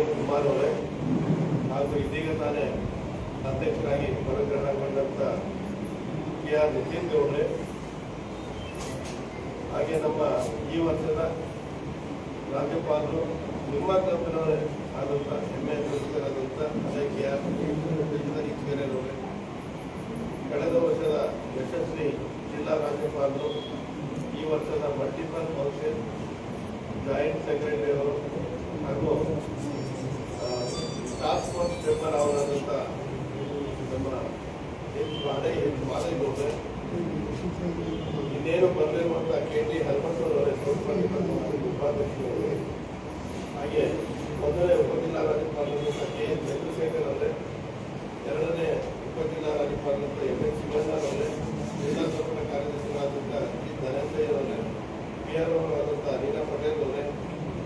ಕುಮಾರ್ ಅವರೇ ಹಾಗೂ ಇದೀಗ ತಾನೇ ಅಧ್ಯಕ್ಷರಾಗಿ ಪದಗ್ರಹಣಗೊಂಡಂತ ಕೆ.ಆರ್. ನಿತಿನ್ ಗೌಡ್ರೆ, ಹಾಗೆ ನಮ್ಮ ಈ ವರ್ಷದ ರಾಜ್ಯಪಾಲರು ನಿಮ್ಮ ಕಂಪನಿಯವರೇ ಆದಂಥ ಹೆಮ್ಮೆ ಪುರಸ್ಕರಾದಂಥ ಕೆ.ಆರ್. ಈಚೆಗೆರೆಯವರೇ, ಕಳೆದ ವರ್ಷದ ಯಶಸ್ವಿ ಜಿಲ್ಲಾ ರಾಜ್ಯಪಾಲರು, ಈ ವರ್ಷದ ಮಲ್ಟಿಪಲ್ ಕೌನ್ಸಿಲ್ ಜಾಯಿಂಟ್ ಸೆಕ್ರೆಟರಿ ಅವರು ಹಾಗೂ ಟಾಸ್ಕ್ ಫೋರ್ಸ್ ಮೆಂಬರ್ ಅವರಾದಂಥ ನಮ್ಮ ಮಾದೇಗೌಡ್ರೆ, ಇನ್ನೇನು ಬರಲಿರುವಂಥ ಕೆ.ಟಿ. ಹನುಮಂತರವರೇ, ಉಪಾಧ್ಯಕ್ಷರು, ಹಾಗೆ ಮೊದಲನೇ ಉಪಜಿಲ್ಲಾ ರಾಜ್ಯಪಾಲರಾದಂಥ ಕೆ.ಎಸ್. ಚಂದ್ರಶೇಖರ್ ಅವರೇ, ಎರಡನೇ ಉಪಜಿಲ್ಲಾ ರಾಜ್ಯಪಾಲರಾದಂಥ ಎಂ.ಎಸ್. ಶಿವಣ್ಣರವರೇ, ಜಿಲ್ಲಾ ಸಂಪುಟ ಕಾರ್ಯದರ್ಶಿಗಳಾದಂಥ ಜಿ. ಧನಂಜಯರವರೇ, ಪಿ.ಆರ್. ಅವರಾದಂಥ ರೀನಾ ಪಟೇಲ್ ಅವರೇ,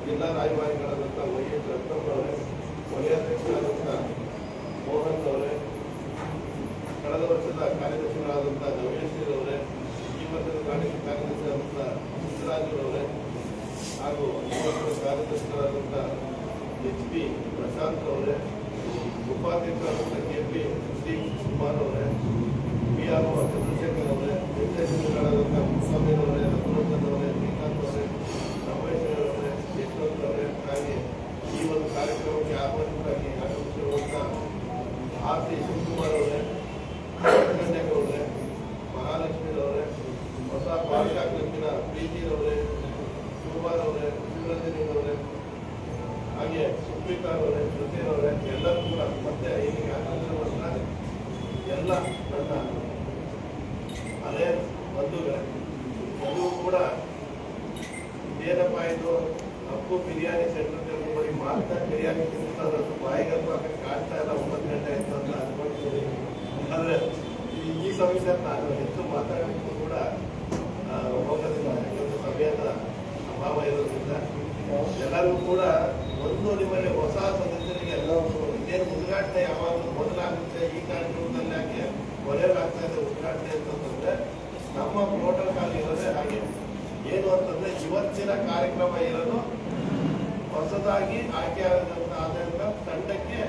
ಜಿಲ್ಲಾ ರಾಯಭಾರಿಗಳಾದಂಥ ವೈ.ಎಸ್. ರತ್ನಮ್ಮರವರೇ, ವಲಯಾಧ್ಯಕ್ಷರಾದಂಥ ಮೋಹನ್ ಅವರೇ, ಕಳೆದ ವರ್ಷದ ಕಾರ್ಯದರ್ಶಿಗಳಾದಂಥ ನವೇಶ್ವರವರೇ, ಈ ವರ್ಷದ ಕಾರ್ಯದರ್ಶಿಯಾದಂಥ ಸಿದ್ದರಾಜರವರೇ, ಹಾಗೂ ಈ ವರ್ಷದ ಕಾರ್ಯದರ್ಶಿಗಳಾದಂಥ ಎಚ್.ಪಿ. ಪ್ರಶಾಂತ್ ಅವರೇ, ಉಪಾಧ್ಯಕ್ಷರಾದಂಥ ಕೆ.ಪಿ. ಕುಮಾರ್ ಅವರೇ, ಪಿ.ಆರ್. ಚಂದ್ರಶೇಖರ್ ಅವರೇ, ನಿರ್ದೇಶಕರಾದಂಥ ಮುಸ್ವಾಮಿರವರೇ, ರಘುನಂದನ್ ಅವರೇ, ಶ್ರೀಕಾಂತ್ ಅವರೇ, ರಮೇಶ್ವರವರೇ, ಯಶವಂತ್ ಅವರೇ, ಹಾಗೆ ಈ ಒಂದು ಕಾರ್ಯಕ್ರಮಕ್ಕೆ ಆಹ್ವಾನಿತರಾಗಿ ಆಗಮಿಸಿರುವಂಥ ಆರ್.ಸಿ. ಶಿವಕುಮಾರ್ ಅವರೇ, ಅವರೇ, ಮಹಾಲಕ್ಷ್ಮೀರವರೇ, ಹೊಸ ಪಾಲಿಕಾ ಕ್ಲಬ್ಬಿನ ಪ್ರೀತಿರವರೇ, ಶಿವಕುಮಾರ್ ಅವರೇ, ಶಿವರಂಜನಿಯವರೇ, ಹಾಗೆ ಸುಪ್ರೀತಾ ಅವರೇ, ಶ್ರುತಿರವರೇ, ಎಲ್ಲರೂ ಕೂಡ ಮತ್ತೆ ಇಲ್ಲಿಗೆ ಆಗಮಿಸಿರುವಂಥ ಎಲ್ಲ ನನ್ನ ಹಳೆ ಬಂಧುಗಳೇ, ಎಲ್ಲರೂ ಕೂಡ ಏನಪ್ಪ ಇದು ಅಪ್ಪು ಬಿರಿಯಾನಿ ಸೆಂಟರ್ ಬರೀ ಮಾತ್ರ ಬಿರಿಯಾನಿ ತಿಂತಾರೆ, ಬಾಯಿಗಂತೂ ಹಾಕಿ ಕಾಡ್ತಾ ಇಲ್ಲ, 9 ಗಂಟೆ ಆಯ್ತು ಅಂತ ಅನ್ಕೊಂಡಿದ್ದೀನಿ. ಆದರೆ ಈ ಸಮಸ್ಯೆ ನಾನು ಹೆಚ್ಚು ಮಾತಾಡೋಕ್ಕೂ ಕೂಡ ಹೋಗೋದಿಲ್ಲ, ಇವತ್ತು ಸಮಯದ ಅಭಾವ ಇರೋದ್ರಿಂದ ಎಲ್ಲರಿಗೂ ಕೂಡ ಒಂದು ನಿಮ್ಮಲ್ಲಿ ಹೊಸ ಸದಸ್ಯರಿಗೆ ಇದೇನು ಉದ್ಘಾಟನೆ ಯಾವಾಗಲೂ ಮೊದಲಾಗುತ್ತೆ, ಈ ಕಾರ್ಯಕ್ರಮದಲ್ಲಿ ಯಾಕೆ ಕೊನೆಯಲಾಗ್ತಾ ಇದೆ ಉದ್ಘಾಟನೆ ಅಂತಂದ್ರೆ ನಮ್ಮ ಪ್ರೋಟೋಕಾಲ್ ಇರೋದೇ ಹಾಗೆ. ಏನು ಅಂತಂದ್ರೆ ಇವತ್ತಿನ ಕಾರ್ಯಕ್ರಮ ಇರೋದು ಹೊಸದಾಗಿ ಆಯ್ಕೆ ಆದಂತ ತಂಡಕ್ಕೆ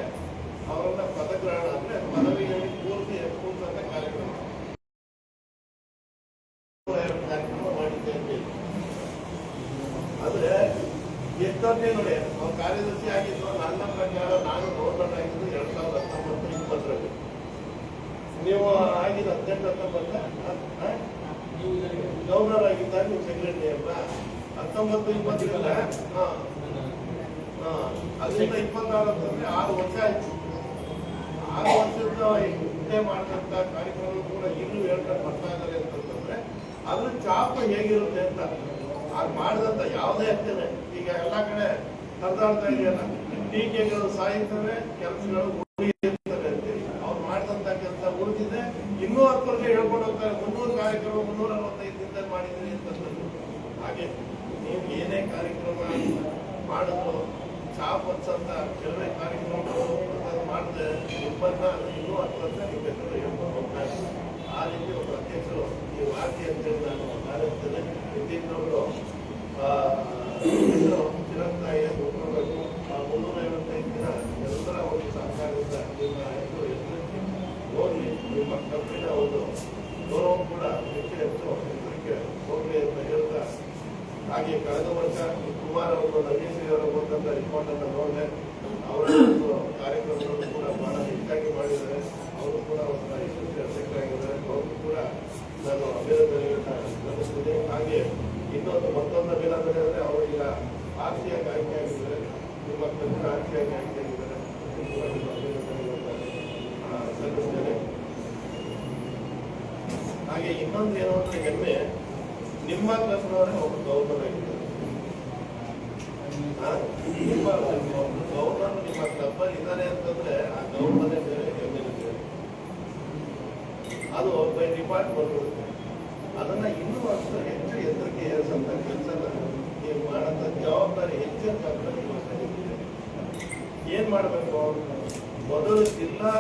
ಅವರನ್ನ ಪದಗ್ರಹಣ ಅಂದ್ರೆ ಪದವಿಯಲ್ಲಿ ಕೂರಿಸಂತ ಕಾರ್ಯಕ್ರಮ ಮಾಡಿದ್ದೇವೆ. ಆದ್ರೆ ಎಷ್ಟೊಂದೇ ನೋಡಿ, ಅವ್ರು ಕಾರ್ಯದರ್ಶಿ ಆಗಿದ್ರು, ನನ್ನ ಪ್ರಕಾರ ನಾನು ಗೌರ್ಮೆಂಟ್ ಆಗಿದ್ದು 2019-20 ನೀವು ಆಗಿದ್ದು 18-19 ಗವರ್ನರ್ ಆಗಿದ್ದಾಗ ನೀವು ಸೆಕ್ರೆಟರಿ ಅಲ್ಲ, 19-20 ಅದರಿಂದ 26 ಅಂತಂದ್ರೆ 6 ವರ್ಷ ಆಯ್ತು. 6 ವರ್ಷದ ಹುದ್ದೆ ಮಾಡಿದಂತ ಕಾರ್ಯಕ್ರಮ ಕೂಡ ಈಗಲೂ ಹೇಳ್ಕೊಂಡು ಬರ್ತಾ ಇದ್ದಾರೆ ಅಂತಂದ್ರೆ ಅದ್ರ ಚಾಪ ಹೇಗಿರುತ್ತೆ ಅಂತ ಅದು ಮಾಡಿದಂತ ಯಾವುದೇ ಅಷ್ಟೇನೆ. ಈಗ ಎಲ್ಲ ಕಡೆ ಕರ್ದಾಡ್ತಾ ಇದೆಯಲ್ಲ, ಟೀಕೆಗಳು ಸಾಯ್ತವೆ, ಕೆಲಸಗಳು ಉಳಿಯುತ್ತವೆ ಅಂತೇಳಿ ಅವ್ರು ಮಾಡಿದಂತ ಕೆಲಸ ಉಳಿದಿದೆ. ಇನ್ನೂ 10 ವರ್ಷ ಹೇಳ್ಕೊಂಡು ಹೋಗ್ತಾರೆ, 300 ಕಾರ್ಯಕ್ರಮ 365 ದಿನದಲ್ಲಿ ಮಾಡಿದ್ರಿ ಅಂತಂದ್ರು. ಹಾಗೆ ನೀವು ಏನೇ ಕಾರ್ಯಕ್ರಮ ಮಾಡಿದ್ರು ಚಾಪ್ ಹಚ್ಚಂತ ಕೆಲವೇ ಕಾರ್ಯಕ್ರಮಗಳು ಮಾಡಿದ್ರೆ ನಿಮ್ಮನ್ನ ಇನ್ನೂ 10 ವರ್ಷ ನೀವು ಬೇಕಾದ್ರೆ ಹೇಳ್ಕೊಂಡು ಹೋಗ್ತಾರೆ. ಆ ರೀತಿ ಒಬ್ಬ ಅಧ್ಯಕ್ಷರು ನೀವು ಆರ್ತಿ ಅಂತೇಳಿ ನಾನು ಆಲೋಚಿಸ್ತೇನೆ. ನಿತಿನ್ನವರು ಚಿರಂತಾಯಿಯ ಉಪಯೋಗಕ್ಕೂ ಆ 355 ದಿನ ಎಲ್ಲರ ಒಂದು ಸಹಕಾರದಿಂದ ನಿಮ್ಮ ಹೋಗಿ ನಿಮ್ಮ ಕಂಪನಿಯ ಒಂದು ಗೌರವ ಕೂಡ ಹೆಚ್ಚು ಎತ್ತರಕ್ಕೆ ಹೋಗಲಿ ಅಂತ ಹೇಳ್ತಾ, ಹಾಗೆ ಕಳೆದ ವರ್ಷ ಕುಮಾರ್ ಅವರು ನವೀಶ್ವರ ಬಂದಂತ ರಿಪೋರ್ಟ್ ಅನ್ನು ನೋಡಿದೆ. ಅವರ ಒಂದು ಕಾರ್ಯಕ್ರಮಗಳನ್ನು ಕೂಡ ಬಹಳ ಹೆಚ್ಚಾಗಿ ಮಾಡಿದ್ದಾರೆ. ಅವರು ಕೂಡ ಒಂದು ಯಶಸ್ವಿ ಅಧ್ಯಕ್ಷರಾಗಿದ್ದಾರೆ. ಅವರು ಕೂಡ ನಾನು ಅಭಿನಂದನೆಗಳನ್ನ ಸಲ್ಲಿಸ್ತೀನಿ. ಹಾಗೆ ಮತ್ತೊಂದು ಅಭಿನಂದನೆ ಅಂದರೆ ಅವರು ಈಗ ಆರ್ಸಿಯಾಗಿ ಆಯ್ಕೆ ಆಗಿದ್ದಾರೆ, ನಿಮ್ಮ ಕಂಪನಿ ಆರ್ಸಿಯಾಗಿ ಆಯ್ಕೆ ಆಗಿದ್ದಾರೆ. ಅಭಿನಂದನೆಗಳನ್ನ ಸಲ್ಲಿಸ್ತೇನೆ. ಹಾಗೆ ಇನ್ನೊಂದು ಏನು ಅಂದ್ರೆ ಹೆಮ್ಮೆ, ನಿಮ್ಮ ಕ್ಲಬ್ನವರೇ ಒಬ್ಬರು ಗವರ್ನರ್ ಆಗಿದ್ದಾರೆ. ನಿಮ್ಮ ಗವರ್ನರ್ ನಿಮ್ಮ ಕ್ಲಬ್ಬಲ್ಲಿ ಇದ್ದಾರೆ ಅಂತಂದ್ರೆ ಆ ಗವರ್ನರೇ ಬೇರೆ, ಹೆಮ್ಮೆ ಬೇರೆ. ಅದು ಬೈ ಡಿಪಾರ್ಟ್ ಬರುತ್ತೆ. ಅದನ್ನ ಇನ್ನೂ ಅಷ್ಟು ಹೆಚ್ಚು ಎತ್ತರಕ್ಕೆ ಏರಿಸಂತ ಕೆಲಸನ ನೀವು ಮಾಡಂತ ಜವಾಬ್ದಾರಿ, ಹೆಚ್ಚಿನ ಜವಾಬ್ದಾರಿ ಏನ್ ಮಾಡಬೇಕು? ಮೊದಲು ಜಿಲ್ಲಾ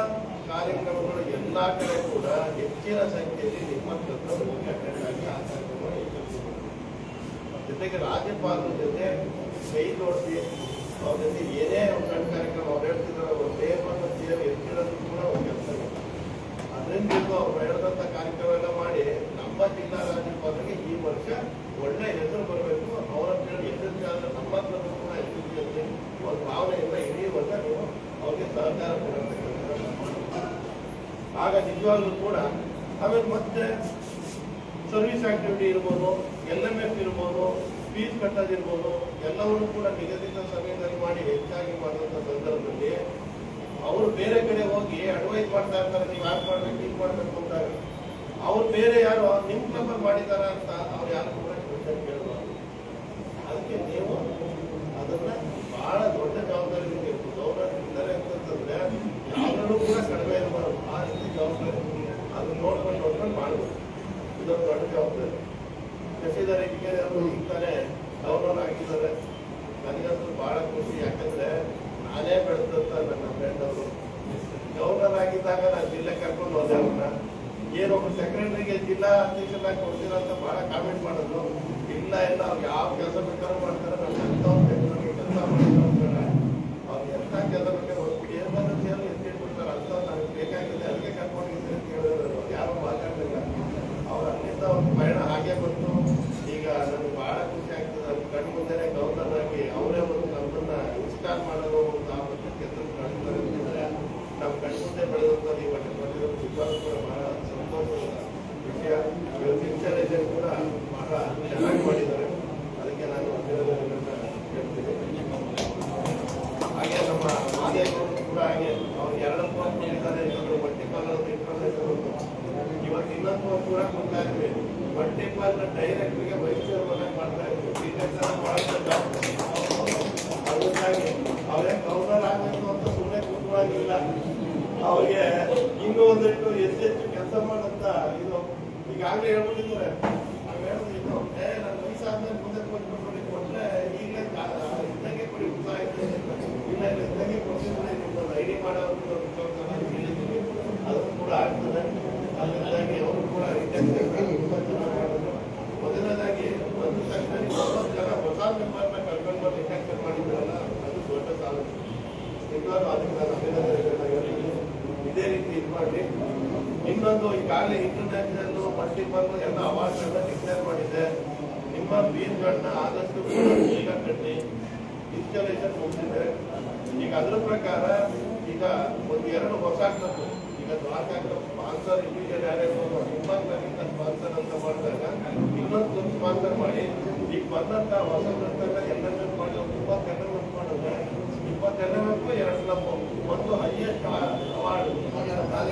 ಕಾರ್ಯಕ್ರಮಗಳು ಎಲ್ಲಾ ಕಡೆ ಕೂಡ ಹೆಚ್ಚಿನ ಸಂಖ್ಯೆಯಲ್ಲಿ ನಿಮ್ಮ ಕ್ಲಬ್ ಹೋಗಿ ಅಟೆಂಡ್ ಆಗಿ ಆ ಕಾರ್ಯಕ್ರಮ ಜೊತೆಗೆ ರಾಜ್ಯಪಾಲರ ಜೊತೆ ಕೈ ಜೋಡಿಸಿ ಅವ್ರ ಜೊತೆ ಏನೇ ಕಷ್ಟ ಸಹಕಾರ ಕೊಡತಕ್ಕಂಥ ಆಗ ನಿಜವಾಗ್ಲೂ ಕೂಡ ಆಮೇಲೆ ಮತ್ತೆ ಸರ್ವಿಸ್ ಆಕ್ಟಿವಿಟಿ ಇರ್ಬೋದು, LMF ಇರ್ಬೋದು, ಫೀಸ್ ಕಟ್ಟೋದಿರ್ಬೋದು, ಎಲ್ಲವನ್ನೂ ಕೂಡ ನಿಗದಿತ ಸಮಯದಲ್ಲಿ ಮಾಡಿ ಹೆಚ್ಚಾಗಿ ಮಾಡುವಂಥ ಸಂದರ್ಭದಲ್ಲಿ ಅವರು ಬೇರೆ ಕಡೆ ಹೋಗಿ ಅಡ್ವೈಸ್ ಮಾಡ್ತಾ ಇರ್ತಾರೆ, ನೀವು ಯಾಕೆ ಮಾಡ್ಬೇಕು, ಹಿಂಗೆ ಮಾಡ್ಬೇಕು ಅಂದಾಗ ಅವ್ರು ಬೇರೆ ಯಾರು ನಿಮ್ಮ ಕ್ಲಬ್ ಮಾಡಿದಾರ ಅಂತ ಅವ್ರು ಯಾರು ಕೂಡ ಕೇಳಬಾರ್ದು. ಅದಕ್ಕೆ ನೀವು ಅದನ್ನ ಬಹಳ ದೊಡ್ಡ ಜವಾಬ್ದಾರಿ ಗೌರವಿದ್ದಾರೆ ಅಂತಂದ್ರೆ ಯಾವ್ದ್ರಲ್ಲೂ ಕೂಡ ಕಡಿಮೆ ಇರಬಾರ್ದು. ಆ ರೀತಿ ಜವಾಬ್ದಾರಿ ಅದನ್ನ ನೋಡ್ಕೊಂಡು ಮಾಡ್ಬೋದು. ಇದೊಂದು ದೊಡ್ಡ ಜವಾಬ್ದಾರಿ. ಶಶಿಧರ್ ಇಟ್ಕೇರಿ ಅವರು ಈಗ ತಾನೇ ಗೌರವ ಆಗಿದ್ದಾರೆ. ನನಗಂತೂ ಬಹಳ ಖುಷಿ, ಯಾಕಂದ್ರೆ ನಾನೇ ಬೆಳೆದಂತ ನನ್ನ ಫ್ರೆಂಡ್ ಅವರು ಗವರ್ನರ್ ಆಗಿದ್ದಾಗ ನಾನು ಜಿಲ್ಲೆ ಕರ್ಕೊಂಡು ಹೋದೆ. ಅವ್ರನ್ನ ಏನೊಬ್ಬರು ಸೆಕ್ರೆಟರಿಗೆ ಜಿಲ್ಲಾ ಅಧ್ಯಕ್ಷರಾಗಿ ಕೊಡ್ತೀರ ಅಂತ ಬಹಳ ಕಾಮೆಂಟ್ ಮಾಡಿದ್ರು. ಇಲ್ಲ ಅವ್ರು ಯಾವ ಕೆಲಸ ಬೇಕಾದ್ರೂ ಮಾಡ್ತಾರೆ, ನಾನು ಎಂತ ಕೆಲಸ ಮಾಡ್ತಾರೆ, ಅವ್ರು ಎಂತ ಕೆಲಸ ಬೇಕಾದ್ರೆ ಏನಾದ್ರು ಸೇರಿ ಎತ್ತಿಟ್ಬಿಡ್ತಾರೆ ಅಂತ ನನಗೆ ಬೇಕಾಗಿದೆ, ಅದಕ್ಕೆ ಕರ್ಕೊಂಡಿದ್ದೆ ಅಂತ ಹೇಳಿದ್ರು. ಯಾರು ಮಾತಾಡಲಿಲ್ಲ. ಅವ್ರು ಅಲ್ಲಿಂದ ಒಂದು ಪಯಣ ಹಾಗೆ ಬಂತು. ಈಗ ನನಗೆ ಬಹಳ ಖುಷಿ ಆಗ್ತದೆ. ಅದು ಕಣ್ಣು ಮುಂದೆನೆ ಗವರ್ನರ್ ಆಗಿ ಅವರೇ ಒಂದು ನಮ್ಮನ್ನ ಇನ್ಸ್ಟಾಲ್ ಮಾಡೋದು ಒಂದು ಆ ಬಗ್ಗೆ ಕೆಲಸ ಮಾಡ್ತಾರೆ ಅಂತಂದ್ರೆ ನಾವು ಕಣ್ಣು ಮುಂದೆ ಬೆಳೆದಂತ ನೀವು ಮಾಡಿರೋದು ನಿಜವಾಗ್ಲೂ ಕೂಡ ಬಹಳ ಸಂತೋಷದ ವಿಷಯ. ಇನ್ಸ್ಟಾಲೇಷನ್ ಕೂಡ ಬಹಳ ಚೆನ್ನಾಗಿ ಮಾಡಿದ್ದಾರೆ. ಅದಕ್ಕೆ ನಾನು ಹೇಳ್ತೀನಿ. ಹಾಗೆ ನಮ್ಮ ಮಾದೇವರು ಕೂಡ ಹಾಗೆ ಅವ್ರು 2 ಫೋನ್ ಕೊಟ್ಟಿದ್ದಾರೆ. ಇನ್ನೊಂದು ಮಲ್ಟಿಪಾಲ್ ಇನ್ಫಾರ್ಮೇಶನ್ ಇವತ್ತು ಇನ್ನೊಂದು ಕೂಡ ಕೊಡ್ತಾ ಇದ್ವಿ. ಮಲ್ಟಿಪಾಲ್ ಡೈರೆಕ್ಟ್ರಿಗೆ ವೈದ್ಯರು ಮನೆಗೆ ಮಾಡ್ತಾ ಇದ್ವಿ. ಅದಕ್ಕಾಗಿ ಅವರೇ ಗೌರ್ನರ್ ಆಗಬೇಕು ಅಂತ ಸುಮ್ಮನೆ ಕೂತ್ಕೊಳ್ಳೋಂಗಿಲ್ಲ. ಅವ್ರಿಗೆ ಇನ್ನೂ ಒಂದಿಟ್ಟು ಹೆಚ್ಚೆಚ್ಚು ಕೆಲಸ ಮಾಡಂತ ಇದು ಈಗಾಗಲೇ ಹೇಳ್ಬಿಟ್ಟಿದ್ದಾರೆ. ನಾವು ಹೇಳೋದು ಇದು ನನ್ನ ವಯಸ್ಸಾದ್ಮೇಲೆ ಮುಂದೆ ಕೊಟ್ಬಿಟ್ಟು ಕೊಟ್ಟರೆ ಈಗಲೇ ಇದ್ದಂಗೆ ಕೊಡಿ ಉತ್ಸಾಹ ಇರ್ತದೆ. ಇಲ್ಲ ಇದ್ದಂಗೆ ಕೊಡ್ತಿದ್ರೆ ನಿಮ್ಮನ್ನು ಐಡಿ ಮಾಡೋದು ಹೇಳಿದ್ದೀವಿ. ಅದನ್ನು ಕೂಡ ಆಗ್ತದೆ. ಅದರಿಂದಾಗಿ ಅವರು ಕೂಡ ತುಂಬ ಚೆನ್ನಾಗಿ ಮಾಡಿದ್ರು. ಮೊದಲನೇದಾಗಿ ಒಂದು ತಕ್ಷಣ 90 ಜನ ಹೊಸ ಮೆಂಬರ್ನ ಕರ್ಕೊಂಡು ಬಂದು ಇಂಡಕ್ಷನ್ ಮಾಡಿದ್ರಲ್ಲ, ಅದು ದೊಡ್ಡ ಸಾಧನೆ. ನಿಜವಾಗ್ಲೂ ಅದಕ್ಕೆ ನಾನು ಅಭಿನಂದನೆ ಹೇಳಿದ್ದೀನಿ. ಇದೇ ರೀತಿ ಇದು ಮಾಡಿ. ಇನ್ನೊಂದು ಈಗಾಗಲೇ ಇಂಟರ್ನ್ಯಾಷನಲ್ ಮಲ್ಟಿಪಲ್ ಎಲ್ಲ ಅವಾರ್ಡ್ಗಳನ್ನ ಡಿಕ್ಲೇರ್ ಮಾಡಿದೆ. ನಿಮ್ಮ ಫೀಸ್ಗಳನ್ನ ಆದಷ್ಟು ಈಗ ಕಟ್ಟಿ ಇನ್ಸ್ಟಾಲೇಷನ್ ಮುಗಿಸಿದೆ. ಈಗ ಅದ್ರ ಪ್ರಕಾರ ಈಗ ಒಂದು 2 ಹೊಸ ಕ್ಲಬ್ ಈಗ ದ್ವಾರಕಾ ಕ್ಲಬ್ ಸ್ಪಾನ್ಸರ್ ಇಂಡಿವಿಜುವಲ್ ಯಾರ್ಯಾರು ನಿಮ್ಮಂತ ಸ್ಪಾನ್ಸರ್ ಅಂತ ಮಾಡಿದಾಗ ಇನ್ನೊಂದು ಕ್ಲಬ್ ಸ್ಪಾನ್ಸರ್ ಮಾಡಿ ಈಗ ಬಂದಂತ ಹೊಸ LMF ಮಾಡಿ 20 LMF ಮಾಡಿದ್ರೆ 20 LMF 2 ಕ್ಲಬ್ ಒಂದು ಹೈಯೆಸ್ಟ್ ಅವಾರ್ಡ್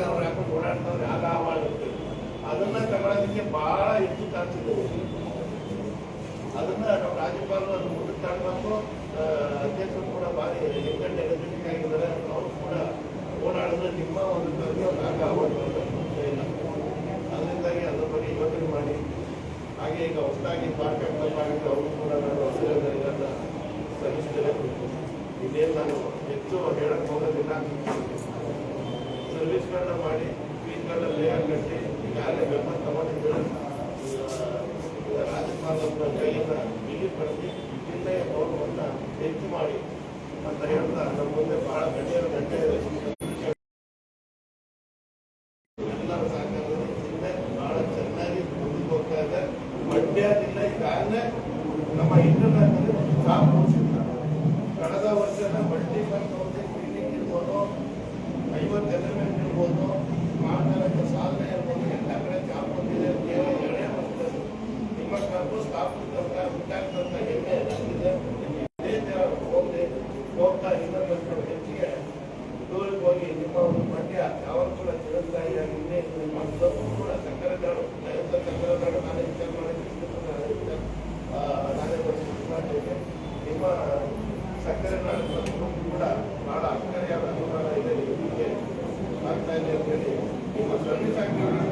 ಅವ್ರು ಹಾಕೊಂಡು ಓಡಾಡ್ತಾರೆ. ಆಗ ಅವಾರ್ಡ್ ಇರ್ತದೆ. ಅದನ್ನ ತಗೊಳ್ಳೋದಕ್ಕೆ ಬಹಳ ಹೆಚ್ಚು ಚಾನ್ಸ್ ಇದೆ. ಅದನ್ನ ನಮ್ಮ ರಾಜ್ಯಪಾಲರು ಅದು ಮುಂದಕ್ಕೆ ತಗೊಳ್ಬೇಕು. ಅಧ್ಯಕ್ಷರು ಕೂಡ ಭಾರಿ ಹೆಗ್ಗಂಟೆ ಎನರ್ಜೆಟಿಕ್ ಆಗಿದ್ದಾರೆ. ಅವರು ಕೂಡ ಓಡಾಡಿದ್ರೆ ನಿಮ್ಮ ಒಂದು ಆಗ ಅವಾರ್ಡ್ ಇಲ್ಲ. ಅದರಿಂದಾಗಿ ಅದ್ರ ಬಗ್ಗೆ ಯೋಚನೆ ಮಾಡಿ. ಹಾಗೆ ಈಗ ಹೊಸದಾಗಿ ದ್ವಾರಕಾ ಕ್ಲಬ್ ಆಗಿದ್ದು ಅವರು ಕೂಡ ನಾನು ಅಭಿನಂದನೆಗಳನ್ನ ಸಲ್ಲಿಸ್ತೇನೆ. ಇದೇನು ನಾನು ಹೆಚ್ಚು ಹೇಳಕ್ ಹೋಗೋದಿಲ್ಲ. ಸರ್ವಿಸ್ಗಳನ್ನ ಮಾಡಿ ಫೀಸ್ಗಳನ್ನ ಲೇಯರ್ ಕಟ್ಟಿ ಈಗಾಗಲೇ ಮೆಂಬರ್ ತಗೊಂಡಿದ್ದಾರೆ. ರಾಜ್ಯಪಾಲರ ಕೈಯಿಂದ ಬಿಗಿಪಡಿಸಿ ಜಿಲ್ಲೆಯ ಗೌರವವನ್ನು ಹೆಚ್ಚು ಮಾಡಿ ಅಂತ ಹೇಳ್ತಾ ನಮ್ಮ ಮುಂದೆ ಬಹಳ ಗಂಟೆ ಇದೆ. ಎಲ್ಲರ ಸಹಕಾರದಲ್ಲಿ ಜಿಲ್ಲೆ ಬಹಳ ಚೆನ್ನಾಗಿ ಮುಂದಕ್ಕೆ ಹೋಗ್ತಾ ಇದೆ. ಮಂಡ್ಯ ಜಿಲ್ಲೆ ಈಗಾಗಲೇ ನಮ್ಮ ಇಂಟರ್ನ್ಯಾಷನಲ್ ಟಾಪ್ ಮುಗಿಸಿದ್ದಾರೆ. ಕಳೆದ ವರ್ಷದ ಮಲ್ಟಿಪಲ್ ಕೌನ್ಸಿಲ್ ಕ್ಲಿನಿಕ್ ಇರ್ಬೋದು, 50 LMF ಇರ್ಬೋದು, ಮಾನವನ ಸಾಧನೆ ಇರ್ಬೋದು, ಎಲ್ಲ ಕಡೆ ಜಾಬ್ ಬಂದಿದೆ. ಕೇವಲ 2 ವರ್ಷದಲ್ಲಿ ನಿಮ್ಮ ಕ್ಲಬ್ ಸ್ಥಾಪಿಸಿದಂತ ವಿದ್ಯಾರ್ಥಿಗಳಂತ ಹೆಮ್ಮೆ ಇದೆ. ಇದೇ ಹೋಗಿ ಹೋಗ್ತಾ ಇನ್ನೊಂದು ಹೆಚ್ಚಿಗೆ ದೂರಕ್ಕೆ ಹೋಗಿ ನಿಮ್ಮ ಒಂದು ಮಂಡ್ಯ ಯಾವ ಕೂಡ ಚಿರಂತಾಯಿಯಾಗಿ ಇನ್ನೇ ನಿಮ್ಮ ಕ್ಲಬ್ ಕೂಡ ಸಕ್ಕರೆ ನಾಡು ಸಕ್ಕರೆ ನಾಡು ನಾನೇ ವಿಚಾರ ಮಾಡಿ ನಾನೇ ಮಾಡ್ತೇನೆ. ನಿಮ್ಮ ಸಕ್ಕರೆ ನಾಡು ಕೂಡ ಬಹಳ ಅಕ್ಕರೆಯಾದ ಅನುದಾನ ಇದೆ. ನಿಮಗೆ ಆಗ್ತಾ ಇದೆ ಅಂತ ಹೇಳಿ ನಿಮ್ಮ ಸರ್ವಿಸ್ ಆಕ್ಟಿವಿಟಿ